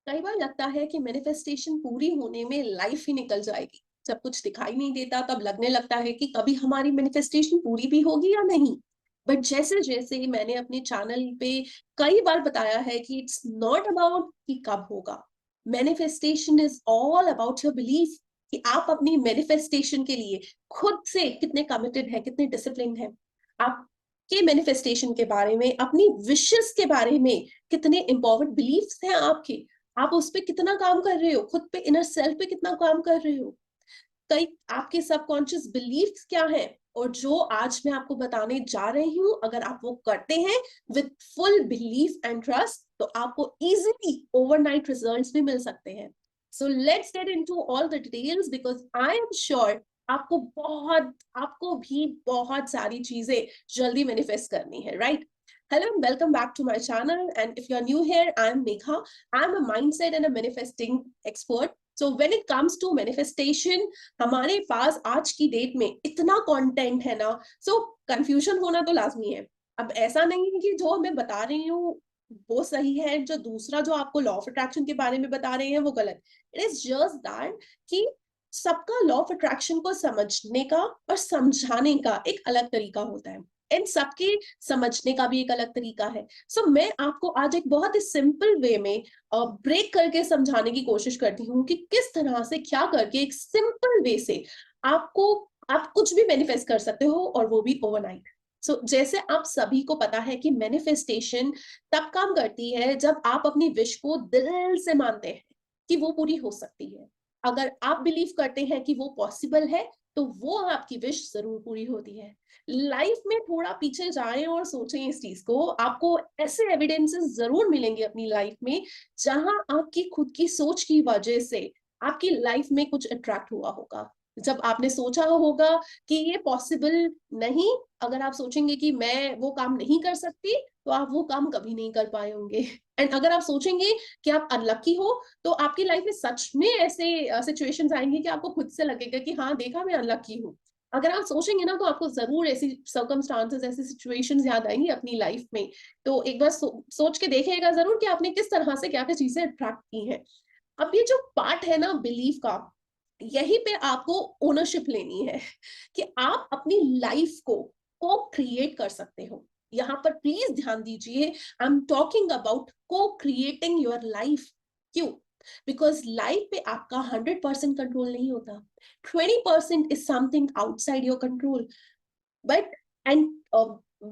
कई बार लगता है कि मैनिफेस्टेशन पूरी होने में लाइफ ही निकल जाएगी। जब कुछ दिखाई नहीं देता तब लगने लगता है कि कभी हमारी मैनिफेस्टेशन पूरी भी होगी या नहीं। बट जैसे जैसे मैंने अपने चैनल पे कई बार बताया है कि इट्स नॉट अबाउट कि कब होगा। Manifestation is all about your belief, कि आप अपनी मैनिफेस्टेशन के लिए खुद से कितने कमिटेड है, कितने डिसिप्लिन है। आपके मैनिफेस्टेशन के बारे में, अपनी विशेस के बारे में कितने इंपॉर्टेंट बिलीफ्स हैं आपके। आप उस पे कितना काम कर रहे हो, खुद पे, इनर सेल्फ पे कितना काम कर रहे हो। कई आपके सबकॉन्शियस बिलीफ्स क्या है, और जो आज मैं आपको बताने जा रही हूं, अगर आप वो करते हैं with full belief and trust, तो आपको इजीली ओवरनाइट रिजल्ट्स भी मिल सकते हैं। So let's get into all the details, because I am sure आपको भी बहुत सारी चीजें जल्दी मैनिफेस्ट करनी है, right? Hello and welcome back to my channel. And if you're new here, I'm Megha. I'm a mindset and a manifesting expert. So when it comes to manifestation, हमारे पास आज की डेट में इतना कंटेंट है ना, सो confusion होना तो लाजमी है। अब ऐसा नहीं है कि जो मैं बता रही हूँ वो सही है, जो दूसरा जो आपको लॉ ऑफ अट्रैक्शन के बारे में बता रहे हैं वो गलत। इट इज जस्ट दैट कि सबका लॉ ऑफ अट्रैक्शन को समझने का और समझाने का एक अलग तरीका होता है, इन सबके समझने का भी एक अलग तरीका है। सो मैं आपको आज एक बहुत ही सिंपल वे में ब्रेक करके समझाने की कोशिश करती हूँ कि किस तरह से, क्या करके एक सिंपल वे से आप कुछ भी मैनिफेस्ट कर सकते हो, और वो भी ओवरनाइट। सो जैसे आप सभी को पता है कि मैनिफेस्टेशन तब काम करती है जब आप अपनी विश को दिल से मानते हैं कि वो पूरी हो सकती है। अगर आप बिलीव करते हैं कि वो पॉसिबल है, तो वो आपकी विश जरूर पूरी होती है। लाइफ में थोड़ा पीछे जाएं और सोचें इस चीज को, आपको ऐसे एविडेंसेस जरूर मिलेंगे अपनी लाइफ में जहां आपकी खुद की सोच की वजह से आपकी लाइफ में कुछ अट्रैक्ट हुआ होगा। जब आपने सोचा होगा कि ये पॉसिबल नहीं, अगर आप सोचेंगे कि मैं वो काम नहीं कर सकती, तो आप वो काम कभी नहीं कर पाए होंगे। एंड अगर आप सोचेंगे कि आप अनलकी हो, तो आपकी लाइफ में सच में ऐसे सिचुएशंस आएंगे कि आपको खुद से लगेगा कि हाँ देखा, मैं अनलकी हूँ। अगर आप सोचेंगे ना, तो आपको जरूर ऐसी सर्कमस्टांसेस, ऐसी सिचुएशंस याद आएंगी अपनी लाइफ में। तो एक बार सोच के देखिएगा जरूर कि आपने किस तरह से क्या क्या चीजें अट्रैक्ट की हैं। अब ये जो पार्ट है ना बिलीफ का, यहीं पे आपको ओनरशिप लेनी है कि आप अपनी लाइफ को क्रिएट कर सकते हो। यहाँ पर प्लीज ध्यान दीजिए, आई एम टॉकिंग अबाउट को क्रिएटिंग योर लाइफ। क्यों? बिकॉज लाइफ पे आपका 100% कंट्रोल नहीं होता। 20% is something outside your control. But and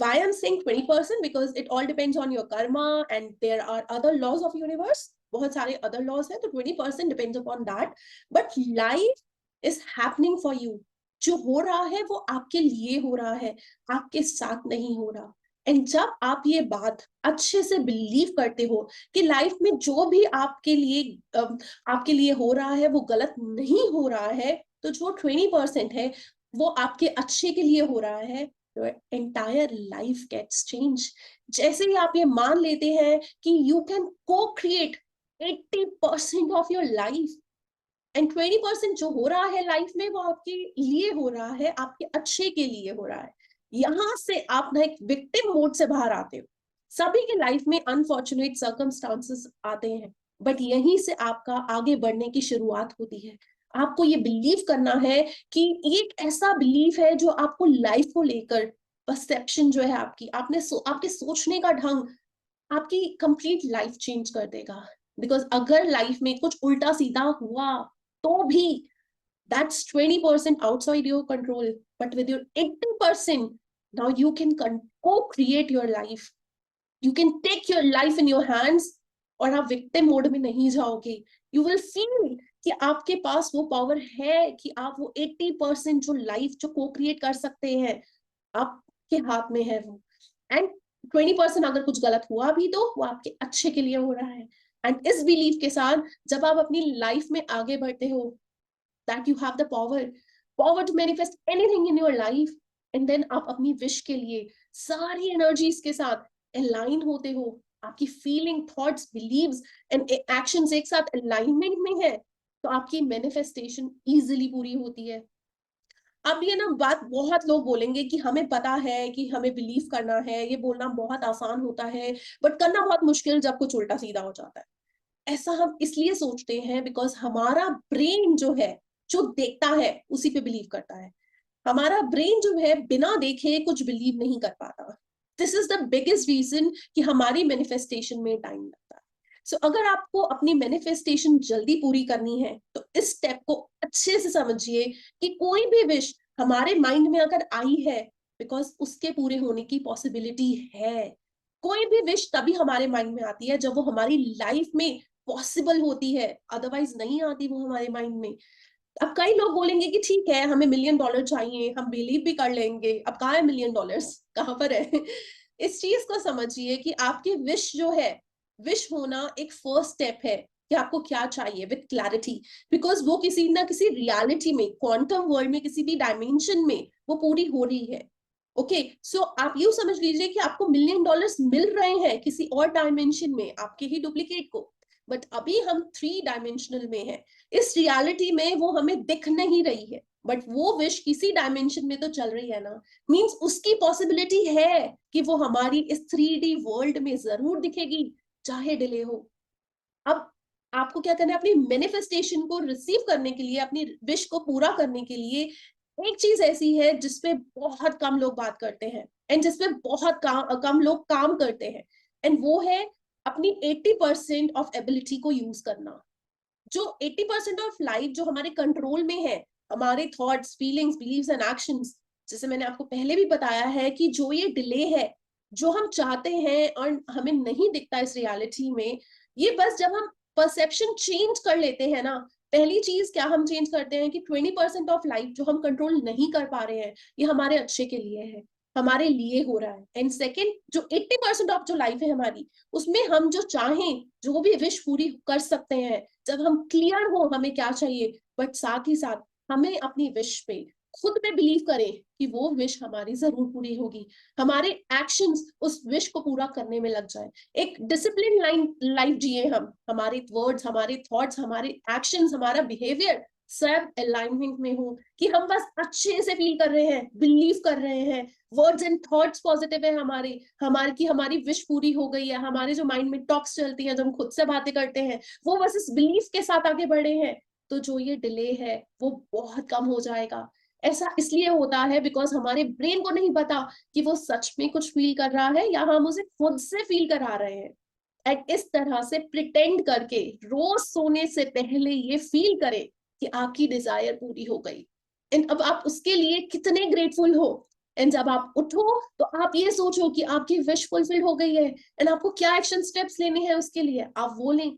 why I'm saying 20%, because it all depends on your karma and there are other laws of universe. बहुत सारे other laws हैं, तो 20% depends upon that. But life is happening for you. जो हो रहा है वो आपके लिए हो रहा है, आपके साथ नहीं हो रहा। एंड जब आप ये बात अच्छे से बिलीव करते हो कि लाइफ में जो भी आपके लिए हो रहा है वो गलत नहीं हो रहा है, तो जो 20% है वो आपके अच्छे के लिए हो रहा है, your entire life gets changed. जैसे ही आप ये मान लेते हैं कि you can co-create 80% of your life, and 20% जो हो रहा है लाइफ में वो आपके लिए हो रहा है, आपके अच्छे के लिए हो रहा है। यहां से आप ना एक विक्टिम मोड से बाहर आते हो। सभी के लाइफ में अनफॉर्चुनेट सर्कमस्टांसेस आते हैं, बट यहीं से आपका आगे बढ़ने की शुरुआत होती है। आपको ये बिलीव करना है कि ये एक ऐसा बिलीफ है जो आपको लाइफ को लेकर, परसेप्शन जो है आपकी, आपके सोचने का ढंग आपकी कंप्लीट लाइफ चेंज कर देगा। बिकॉज अगर लाइफ में कुछ उल्टा सीधा हुआ तो भी that's 20% outside your control, but with your 80% now you can co-create your life. You can take your life in your hands, और आप विक्टिम मोड में नहीं जाओगे। यू विल फील कि आपके पास वो पावर है कि आप वो 80% जो लाइफ जो को क्रिएट कर सकते हैं, आपके हाथ में है वो। एंड 20% अगर कुछ गलत हुआ भी तो वो आपके अच्छे के लिए हो रहा है। एंड इस बिलीफ के साथ जब आप अपनी लाइफ में आगे बढ़ते हो, that you have the power to manifest anything in your life, and then आप अपनी विश के लिए सारी एनर्जीज के साथ अलाइन होते हो। आपकी feeling, thoughts, believes and actions एक साथ अलाइनमेंट में है, तो आपकी मैनिफेस्टेशन इजीली पूरी होती है। अब ये ना बात बहुत लोग बोलेंगे कि हमें पता है कि हमें बिलीव करना है, ये बोलना बहुत आसान होता है, बट करना बहुत मुश्किल जब कुछ उल्टा सीधा हो जाता है। ऐसा हम इसलिए सोचते हैं बिकॉज हमारा ब्रेन जो है, जो देखता है उसी पे बिलीव करता है। हमारा ब्रेन जो है बिना देखे कुछ बिलीव नहीं कर पाता। This is the biggest reason कि हमारी मैनिफेस्टेशन में टाइम लगता है। सो अगर आपको अपनी मैनिफेस्टेशन जल्दी पूरी करनी है तो इस स्टेप को अच्छे से समझिए कि कोई भी विश हमारे माइंड में अगर आई है, बिकॉज उसके पूरे होने की पॉसिबिलिटी है। कोई भी विश तभी हमारे माइंड में आती है जब वो हमारी लाइफ में पॉसिबल होती है, अदरवाइज नहीं आती वो हमारे माइंड में। अब कई लोग बोलेंगे कि ठीक है, हमें $1,000,000 चाहिए, हम बिलीव भी कर लेंगे। अब कहाँ है $1,000,000? कहाँ पर है? इस चीज को समझिए कि आपकी विश जो है, विश होना एक फर्स्ट स्टेप है कि आपको क्या चाहिए विद क्लैरिटी। बिकॉज वो किसी ना किसी रियलिटी में, क्वांटम वर्ल्ड में, किसी भी डायमेंशन में वो पूरी हो रही है। ओके, सो आप यूं समझ लीजिए कि आपको $1,000,000 मिल रहे हैं किसी और डायमेंशन में, आपके ही डुप्लीकेट को। बट अभी हम 3 डायमेंशनल में हैं। इस रियलिटी में वो हमें दिख नहीं रही है, बट वो विश किसी डायमेंशन में तो चल रही है ना। मींस उसकी पॉसिबिलिटी है कि वो हमारी इस 3D वर्ल्ड में जरूर दिखेगी, चाहे डिले हो। अब आपको क्या करना है, अपनी मैनिफेस्टेशन को रिसीव करने के लिए, अपनी विश को पूरा करने के लिए, एक चीज ऐसी है जिसपे बहुत कम लोग बात करते हैं एंड जिसपे बहुत कम लोग काम करते हैं, एंड वो है अपनी 80% ऑफ एबिलिटी को यूज करना। जो 80% ऑफ लाइफ जो हमारे कंट्रोल में है, हमारे thoughts, feelings, believes and actions, जैसे मैंने आपको पहले भी बताया है कि जो ये डिले है, जो हम चाहते हैं और हमें नहीं दिखता इस रियलिटी में, ये बस जब हम परसेप्शन चेंज कर लेते हैं ना। पहली चीज क्या हम चेंज करते हैं कि 20% ऑफ लाइफ जो हम कंट्रोल नहीं कर पा रहे हैं, ये हमारे अच्छे के लिए है, हमारे लिए हो रहा है। एंड सेकेंड, जो 80% ऑफ जो लाइफ है हमारी, उसमें हम जो चाहें, जो भी विश पूरी कर सकते हैं, जब हम क्लियर हो हमें क्या चाहिए, बट साथ ही साथ हमें अपनी विश पे खुद पे बिलीव करें कि वो विश हमारी जरूर पूरी होगी। हमारे एक्शंस उस विश को पूरा करने में लग जाए। एक डिसिप्लिन लाइफ जिए हम, हमारे वर्ड्स, हमारे थॉट्स, हमारे एक्शंस, हमारा बिहेवियर सब अलाइनमेंट में हो, कि हम बस अच्छे से फील कर रहे हैं, बिलीव कर रहे हैं, वर्ड्स एंड थॉट्स पॉजिटिव है हमारे, हमारे की हमारी विश पूरी हो गई है। हमारे जो माइंड में टॉक्स चलती हैं, जो हम खुद से बातें करते हैं, वो बस इस बिलीफ के साथ आगे बढ़े हैं, तो जो ये डिले है वो बहुत कम हो जाएगा। ऐसा इसलिए होता है बिकॉज हमारे ब्रेन को नहीं पता कि वो सच में कुछ फील कर रहा है या हम उसे खुद से फील करा रहे हैं। एंड इस तरह से प्रिटेंड करके रोज सोने से पहले ये फील करें कि आपकी डिजायर पूरी हो गई, एंड अब आप उसके लिए कितने ग्रेटफुल हो। एंड जब आप उठो तो आप ये सोचो कि आपकी विश फुलफिल हो गई है, एंड आपको क्या एक्शन स्टेप्स लेने हैं उसके लिए, आप वो लें।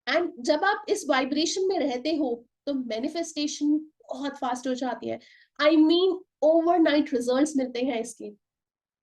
एंड जब आप इस वाइब्रेशन में रहते हो तो मैनिफेस्टेशन बहुत फास्ट हो जाती है। आई मीन ओवरनाइट रिजल्ट्स मिलते हैं इसके।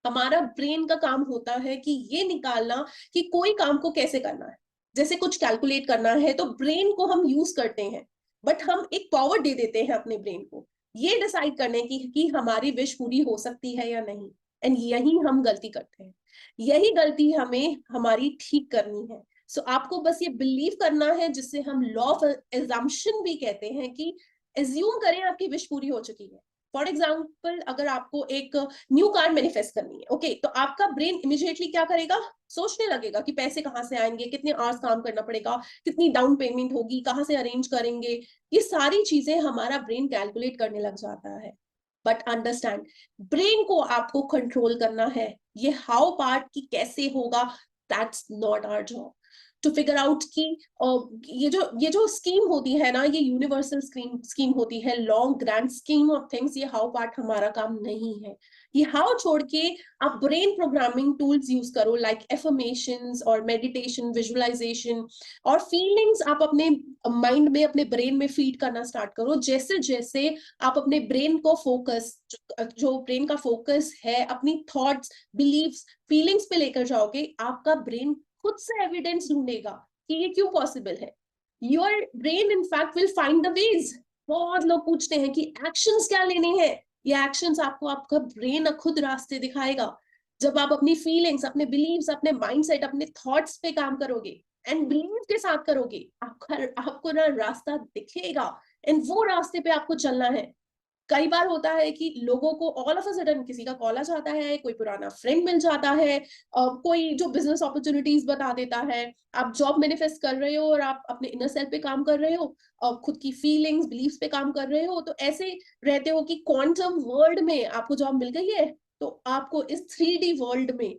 हमारा ब्रेन का काम होता है कि ये निकालना कि कोई काम को कैसे करना है। जैसे कुछ कैलकुलेट करना है तो ब्रेन को हम यूज करते हैं, बट हम एक पावर दे देते हैं अपने ब्रेन को ये डिसाइड करने की कि हमारी विश पूरी हो सकती है या नहीं। एंड यही हम गलती करते हैं, यही गलती हमें हमारी ठीक करनी है। सो आपको बस ये बिलीव करना है, जिससे हम लॉ ऑफ एजम्पशन भी कहते हैं, कि एज्यूम करें आपकी विश पूरी हो चुकी है। फॉर एग्जाम्पल, अगर आपको एक न्यू कार मैनिफेस्ट करनी है, ओके, तो आपका ब्रेन इमीडिएटली क्या करेगा, सोचने लगेगा कि पैसे कहाँ से आएंगे, कितने आवर्स काम करना पड़ेगा, कितनी डाउन पेमेंट होगी, कहाँ से अरेंज करेंगे। ये सारी चीजें हमारा ब्रेन कैलकुलेट करने लग जाता है। बट अंडरस्टैंड, ब्रेन को आपको कंट्रोल करना है। ये हाउ पार्ट की कैसे होगा, that's not our job to figure out की। ये जो स्कीम होती है ना, ये यूनिवर्सल स्कीम होती है, long grand scheme of things. ये हाउ पार्ट हमारा काम नहीं है। ये हाउ छोड़ के आप ब्रेन प्रोग्रामिंग टूल्स यूज करो, लाइक एफर्मेशंस और मेडिटेशन, विजुअलाइजेशन और फीलिंग्स। आप अपने माइंड में, अपने ब्रेन में फीड करना स्टार्ट करो। जैसे जैसे आप अपने ब्रेन को फोकस, जो ब्रेन का फोकस है, अपनी थॉट्स, बिलीव्स, फीलिंग्स पे लेकर जाओगे, आपका ब्रेन खुद से एविडेंस ढूंढेगा कि ये क्यों पॉसिबल है। Your brain in fact will find the ways. बहुत लोग पूछते हैं कि एक्शंस क्या लेने हैं। ये एक्शंस आपको आपका ब्रेन खुद रास्ते दिखाएगा। जब आप अपनी फीलिंग्स, अपने बिलीव्स, अपने माइंडसेट, अपने थॉट्स पे काम करोगे एंड बिलीव के साथ करोगे, आपको ना रास्ता दिखेगा, एंड वो रास्ते पे आपको चलना है। कई बार होता है कि लोगों को ऑल ऑफ अ सडन किसी का कॉल आ जाता है, कोई पुराना फ्रेंड मिल जाता है, कोई जो बिजनेस अपॉर्चुनिटीज बता देता है, आप जॉब मैनिफेस्ट कर रहे हो और आप अपने इनर सेल्फ पे काम कर रहे हो, खुद की फीलिंग्स बिलीफ्स पे काम कर रहे हो, तो ऐसे रहते हो कि क्वांटम वर्ल्ड में आपको जॉब मिल गई है, तो आपको इस 3D वर्ल्ड में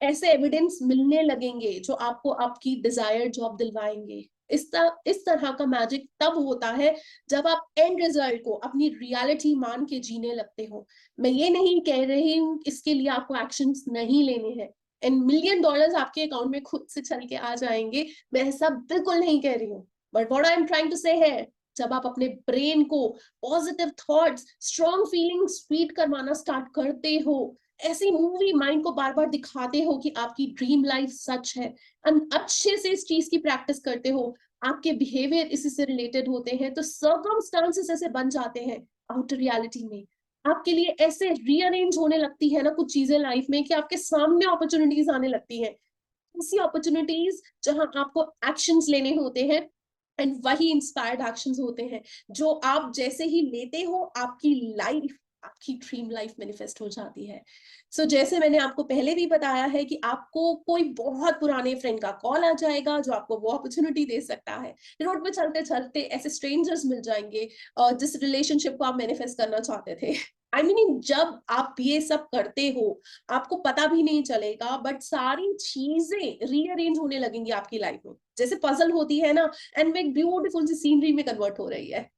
ऐसे एविडेंस मिलने लगेंगे जो आपको आपकी डिजायर्ड जॉब दिलवाएंगे। इस तरह का मैजिक तब होता है जब आप एंड रिजल्ट को अपनी रियलिटी मान के जीने लगते हो। मैं ये नहीं कह रही हूँ इसके लिए आपको एक्शंस नहीं लेने हैं एंड $1,000,000 आपके अकाउंट में खुद से चल के आ जाएंगे, मैं ऐसा बिल्कुल नहीं कह रही हूँ। But what I am trying to say है, जब आप अपने ब्रेन को positive thoughts, strong feelings feed करवाना स्टार्ट करते हो, ऐसी मूवी माइंड को बार बार दिखाते हो कि आपकी ड्रीम लाइफ सच है, अच्छे से इस चीज की प्रैक्टिस करते हो, आपके बिहेवियर इसी से रिलेटेड होते हैं, तो सर्कमस्टांसेस ऐसे बन जाते हैं आउटर रियलिटी में, आपके लिए ऐसे रीअरेंज होने लगती है ना कुछ चीजें लाइफ में कि आपके सामने अपॉर्चुनिटीज आने लगती हैं, ऐसी अपॉर्चुनिटीज जहां आपको एक्शंस लेने होते हैं एंड वही इंस्पायर्ड एक्शंस होते हैं जो आप जैसे ही लेते हो आपकी लाइफ, आपकी ड्रीम लाइफ मैनिफेस्ट हो जाती है। जैसे मैंने आपको पहले भी बताया है कि आपको कोई बहुत पुराने फ्रेंड का कॉल आ जाएगा जो आपको वो अपॉर्चुनिटी दे सकता है, रोड पे चलते चलते ऐसे स्ट्रेंजर्स मिल जाएंगे जिस रिलेशनशिप को आप मैनिफेस्ट करना चाहते थे। आई मीन जब आप ये सब करते हो आपको पता भी नहीं चलेगा, बट सारी चीजें रीअरेंज होने लगेंगी आपकी लाइफ में, जैसे पजल होती है ना, एंड वो एक ब्यूटीफुल सी सीनरी में कन्वर्ट हो रही है।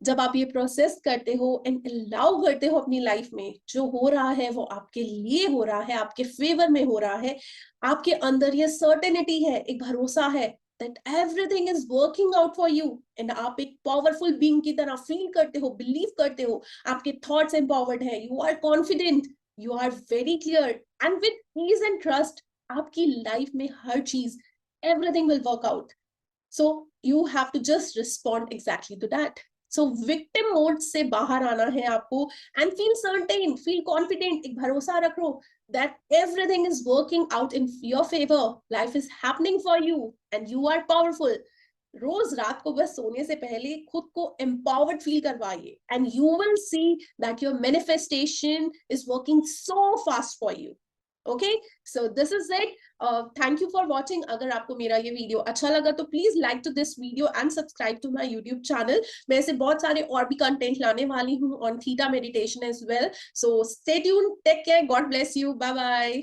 जब आप ये प्रोसेस करते हो एंड अलाउ करते हो अपनी लाइफ में जो हो रहा है वो आपके लिए हो रहा है, आपके फेवर में हो रहा है, आपके अंदर ये सर्टेनिटी है, एक भरोसा है that everything is working out for you, and आप एक पावरफुल बीइंग की तरह फील करते हो, बिलीव करते हो, आपके थॉट्स एम्पावर्ड है, you are confident, you are very clear, and with ease and trust आपकी लाइफ में हर चीज, everything will work out. So you have to just respond exactly to that. Victim mode से बाहर आना है आपको and feel certain, feel confident, एक भरोसा रखो that everything is working out in your favor, life is happening for you and you are powerful। रोज रात को बस सोने से पहले खुद को empowered फील करवाइए and you will see that your manifestation is working so fast for you। Okay, so this is it. Thank you for watching. अगर आपको मेरा ये वीडियो अच्छा लगा तो please like to this video and subscribe to my YouTube channel. मैं ऐसे बहुत सारे और भी कंटेंट लाने वाली हूँ on theta meditation as well. So stay tuned, take care, God bless you, bye bye.